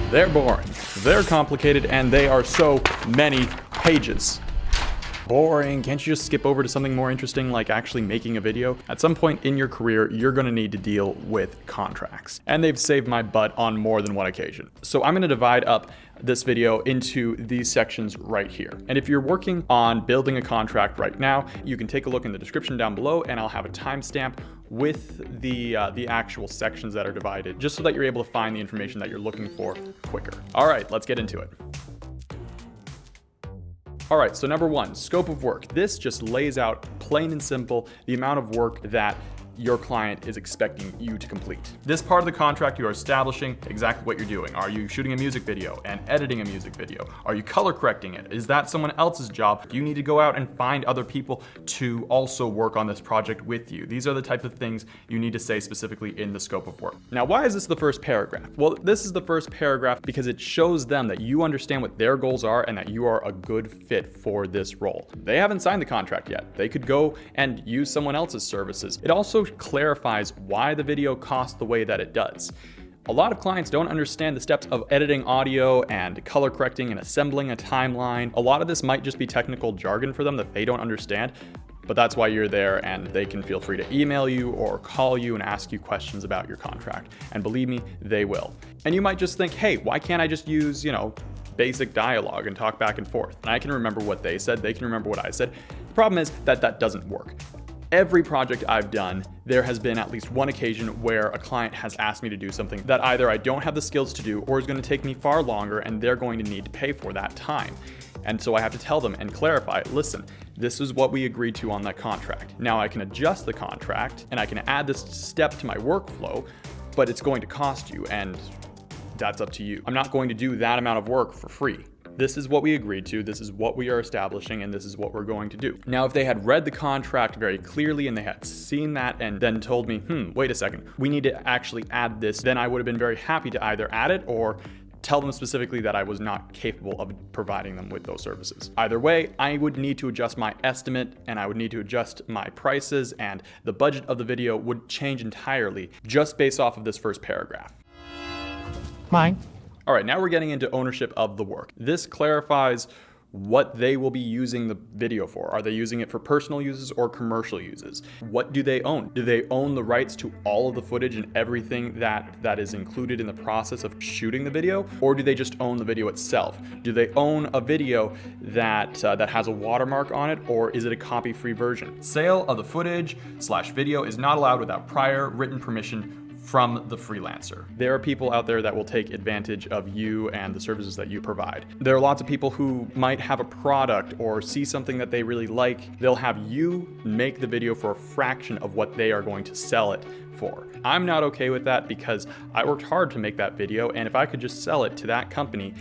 They're boring, they're complicated, and they are so many pages. Boring. Can't you just skip over to something more interesting like actually making a video? At some point in your career, you're gonna need to deal with contracts. And they've saved my butt on more than one occasion. So I'm gonna divide up this video into these sections right here. And if you're working on building a contract right now, you can take a look in the description down below and I'll have a timestamp with the actual sections that are divided, just so that you're able to find the information that you're looking for quicker. All right, let's get into it. All right, so number one, scope of work. This just lays out plain and simple the amount of work that your client is expecting you to complete. This part of the contract, you are establishing exactly what you're doing. Are you shooting a music video and editing a music video? Are you color correcting it? Is that someone else's job? Do you need to go out and find other people to also work on this project with you? These are the types of things you need to say specifically in the scope of work. Now, why is this the first paragraph? Well, this is the first paragraph because it shows them that you understand what their goals are and that you are a good fit for this role. They haven't signed the contract yet. They could go and use someone else's services. It also clarifies why the video costs the way that it does. A lot of clients don't understand the steps of editing audio and color correcting and assembling a timeline. A lot of this might just be technical jargon for them that they don't understand, but that's why you're there, and they can feel free to email you or call you and ask you questions about your contract. And believe me, they will. And you might just think, hey, why can't I just use, basic dialogue and talk back and forth? And I can remember what they said, they can remember what I said. The problem is that that doesn't work. Every project I've done, there has been at least one occasion where a client has asked me to do something that either I don't have the skills to do or is going to take me far longer and they're going to need to pay for that time. And so I have to tell them and clarify, listen, this is what we agreed to on that contract. Now I can adjust the contract and I can add this step to my workflow, but it's going to cost you and that's up to you. I'm not going to do that amount of work for free. This is what we agreed to, this is what we are establishing, and this is what we're going to do. Now, if they had read the contract very clearly and they had seen that and then told me, wait a second, we need to actually add this, then I would have been very happy to either add it or tell them specifically that I was not capable of providing them with those services. Either way, I would need to adjust my estimate and I would need to adjust my prices, and the budget of the video would change entirely just based off of this first paragraph. Mine. All right, now we're getting into ownership of the work. This clarifies what they will be using the video for. Are they using it for personal uses or commercial uses? What do they own? Do they own the rights to all of the footage and everything that is included in the process of shooting the video? Or do they just own the video itself? Do they own a video that has a watermark on it, or is it a copy-free version? Sale of the footage/video is not allowed without prior written permission from the freelancer. There are people out there that will take advantage of you and the services that you provide. There are lots of people who might have a product or see something that they really like. They'll have you make the video for a fraction of what they are going to sell it for. I'm not okay with that because I worked hard to make that video, and if I could just sell it to that company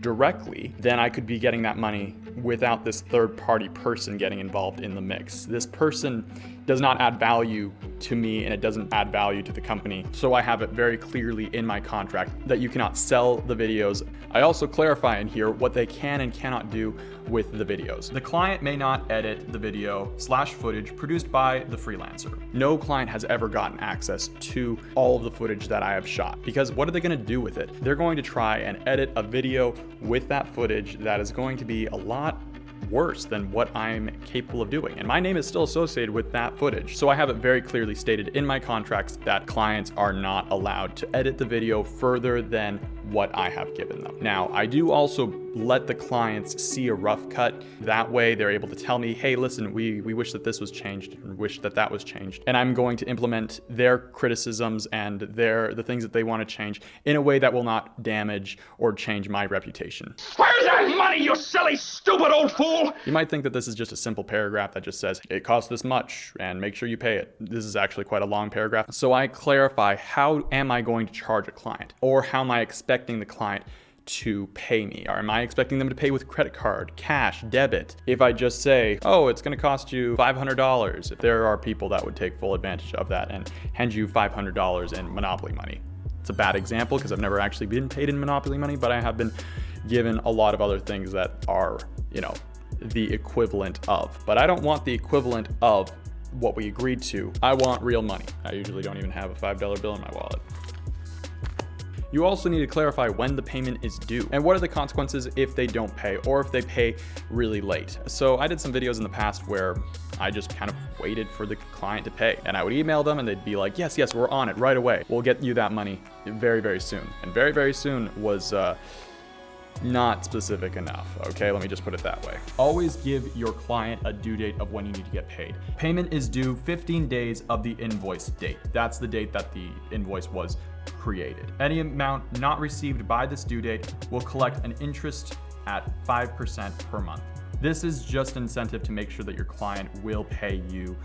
directly, then I could be getting that money without this third-party person getting involved in the mix. This person does not add value to me and it doesn't add value to the company. So I have it very clearly in my contract that you cannot sell the videos. I also clarify in here what they can and cannot do with the videos. The client may not edit the video/footage produced by the freelancer. No client has ever gotten access to all of the footage that I have shot, because what are they going to do with it? They're going to try and edit a video with that footage that is going to be a lot worse than what I'm capable of doing. And my name is still associated with that footage. So I have it very clearly stated in my contracts that clients are not allowed to edit the video further than what I have given them. Now, I do also let the clients see a rough cut. That way they're able to tell me, hey, listen, we wish that this was changed and wish that that was changed. And I'm going to implement their criticisms and the things that they want to change in a way that will not damage or change my reputation. Where's that money, you silly, stupid old fool? You might think that this is just a simple paragraph that just says, it costs this much and make sure you pay it. This is actually quite a long paragraph. So I clarify, how am I going to charge a client? Or how am I expecting the client to pay me? Or am I expecting them to pay with credit card, cash, debit? If I just say, oh, it's going to cost you $500, there are people that would take full advantage of that and hand you $500 in Monopoly money. It's a bad example because I've never actually been paid in Monopoly money, but I have been given a lot of other things that are, the equivalent of. But I don't want the equivalent of what we agreed to. I want real money. I usually don't even have a $5 bill in my wallet. You also need to clarify when the payment is due and what are the consequences if they don't pay or if they pay really late. So I did some videos in the past where I just kind of waited for the client to pay, and I would email them and they'd be like, yes, we're on it right away. We'll get you that money very, very soon. And very, very soon was not specific enough. Okay, let me just put it that way. Always give your client a due date of when you need to get paid. Payment is due 15 days of the invoice date. That's the date that the invoice was created. Any amount not received by this due date will collect an interest at 5% per month. This is just incentive to make sure that your client will pay you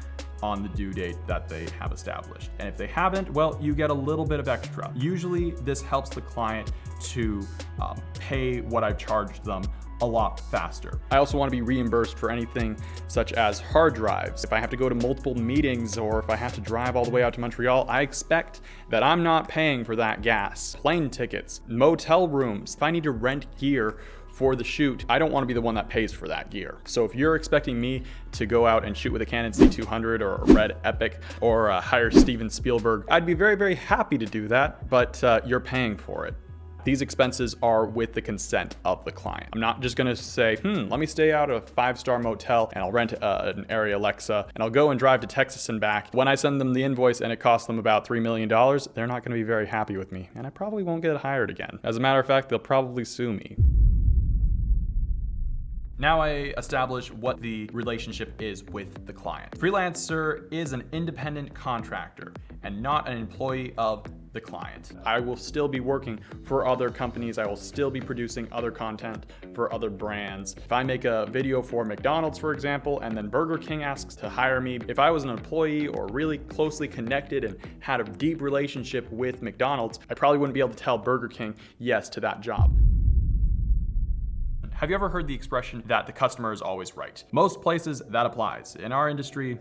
on the due date that they have established. And if they haven't, well, you get a little bit of extra. Usually this helps the client to pay what I've charged them a lot faster. I also want to be reimbursed for anything such as hard drives. If I have to go to multiple meetings or if I have to drive all the way out to Montreal, I expect that I'm not paying for that gas. Plane tickets, motel rooms, if I need to rent gear for the shoot, I don't want to be the one that pays for that gear. So if you're expecting me to go out and shoot with a Canon C200 or a Red Epic or hire Steven Spielberg, I'd be very, very happy to do that, but you're paying for it. These expenses are with the consent of the client. I'm not just gonna say, let me stay out at a 5-star motel and I'll rent an area Alexa and I'll go and drive to Texas and back. When I send them the invoice and it costs them about $3 million, they're not gonna be very happy with me and I probably won't get hired again. As a matter of fact, they'll probably sue me. Now I establish what the relationship is with the client. Freelancer is an independent contractor and not an employee of the client. I will still be working for other companies. I will still be producing other content for other brands. If I make a video for McDonald's, for example, and then Burger King asks to hire me, if I was an employee or really closely connected and had a deep relationship with McDonald's, I probably wouldn't be able to tell Burger King yes to that job. Have you ever heard the expression that the customer is always right? Most places that applies. In our industry,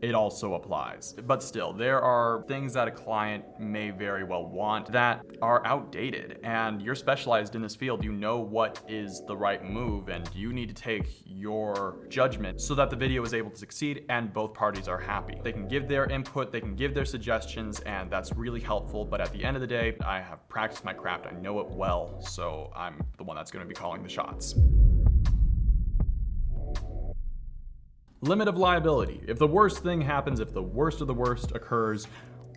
it also applies. But still, there are things that a client may very well want that are outdated, and you're specialized in this field. You know what is the right move, and you need to take your judgment so that the video is able to succeed and both parties are happy. They can give their input, they can give their suggestions, and that's really helpful. But at the end of the day, I have practiced my craft, I know it well, so I'm the one that's gonna be calling the shots. Limit of liability. If the worst thing happens, if the worst of the worst occurs,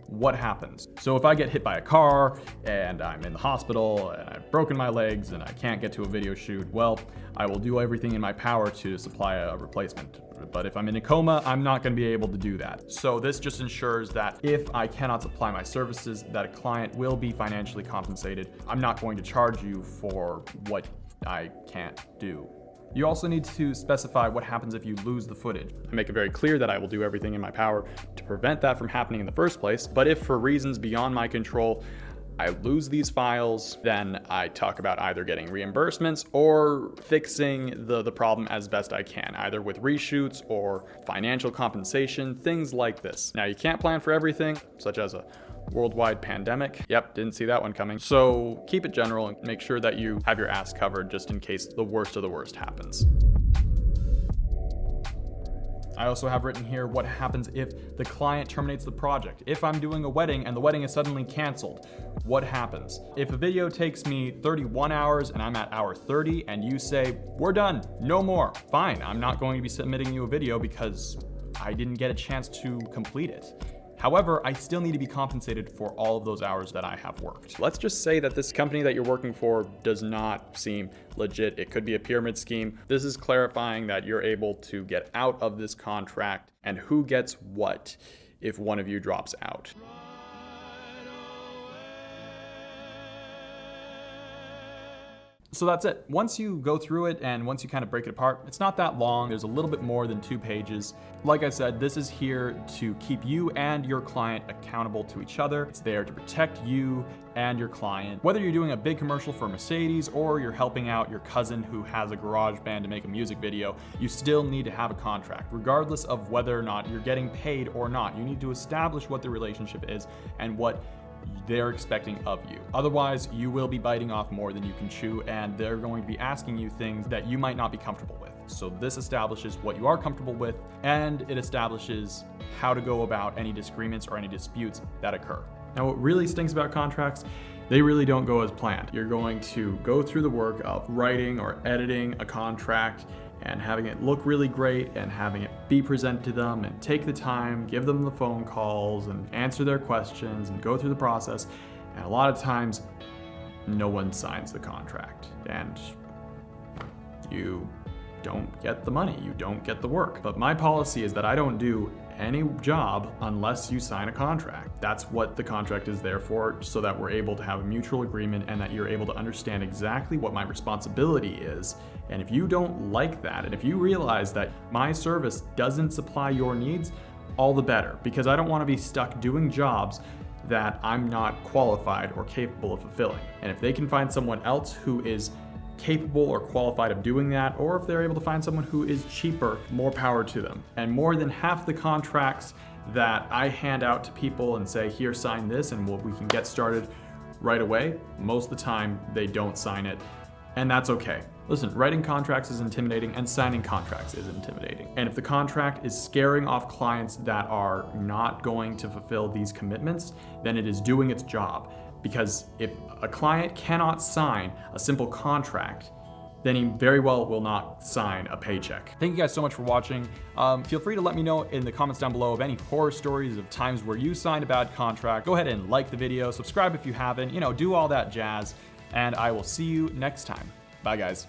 what happens? So if I get hit by a car and I'm in the hospital and I've broken my legs and I can't get to a video shoot, well, I will do everything in my power to supply a replacement. But if I'm in a coma, I'm not going to be able to do that. So this just ensures that if I cannot supply my services, that a client will be financially compensated. I'm not going to charge you for what I can't do. You also need to specify what happens if you lose the footage. I make it very clear that I will do everything in my power to prevent that from happening in the first place, but if for reasons beyond my control, I lose these files, then I talk about either getting reimbursements or fixing the problem as best I can, either with reshoots or financial compensation, things like this. Now, you can't plan for everything, such as a worldwide pandemic. Yep, didn't see that one coming. So keep it general and make sure that you have your ass covered just in case the worst of the worst happens. I also have written here what happens if the client terminates the project. If I'm doing a wedding and the wedding is suddenly canceled, what happens? If a video takes me 31 hours and I'm at hour 30 and you say, we're done, no more, fine, I'm not going to be submitting you a video because I didn't get a chance to complete it. However, I still need to be compensated for all of those hours that I have worked. Let's just say that this company that you're working for does not seem legit. It could be a pyramid scheme. This is clarifying that you're able to get out of this contract and who gets what if one of you drops out. So that's it. Once you go through it and once you kind of break it apart, it's not that long. There's a little bit more than 2 pages. Like I said, this is here to keep you and your client accountable to each other. It's there to protect you and your client. Whether you're doing a big commercial for Mercedes or you're helping out your cousin who has a garage band to make a music video, you still need to have a contract. Regardless of whether or not you're getting paid or not, you need to establish what the relationship is and what they're expecting of you. Otherwise, you will be biting off more than you can chew, and they're going to be asking you things that you might not be comfortable with. So this establishes what you are comfortable with, and it establishes how to go about any disagreements or any disputes that occur. Now, what really stinks about contracts they really don't go as planned. You're going to go through the work of writing or editing a contract and having it look really great and having it be presented to them, and take the time, give them the phone calls and answer their questions and go through the process. And a lot of times, no one signs the contract and you don't get the money, you don't get the work. But my policy is that I don't do any job unless you sign a contract. That's what the contract is there for, so that we're able to have a mutual agreement and that you're able to understand exactly what my responsibility is. And if you don't like that, and if you realize that my service doesn't supply your needs, all the better, because I don't want to be stuck doing jobs that I'm not qualified or capable of fulfilling. And if they can find someone else who is capable or qualified of doing that, or if they're able to find someone who is cheaper, more power to them. And more than half the contracts that I hand out to people and say, here, sign this and we can get started right away, most of the time they don't sign it, and that's okay. Listen, writing contracts is intimidating and signing contracts is intimidating. And if the contract is scaring off clients that are not going to fulfill these commitments, then it is doing its job. Because if a client cannot sign a simple contract, then he very well will not sign a paycheck. Thank you guys so much for watching. Feel free to let me know in the comments down below of any horror stories of times where you signed a bad contract. Go ahead and like the video, subscribe if you haven't, do all that jazz, and I will see you next time. Bye guys.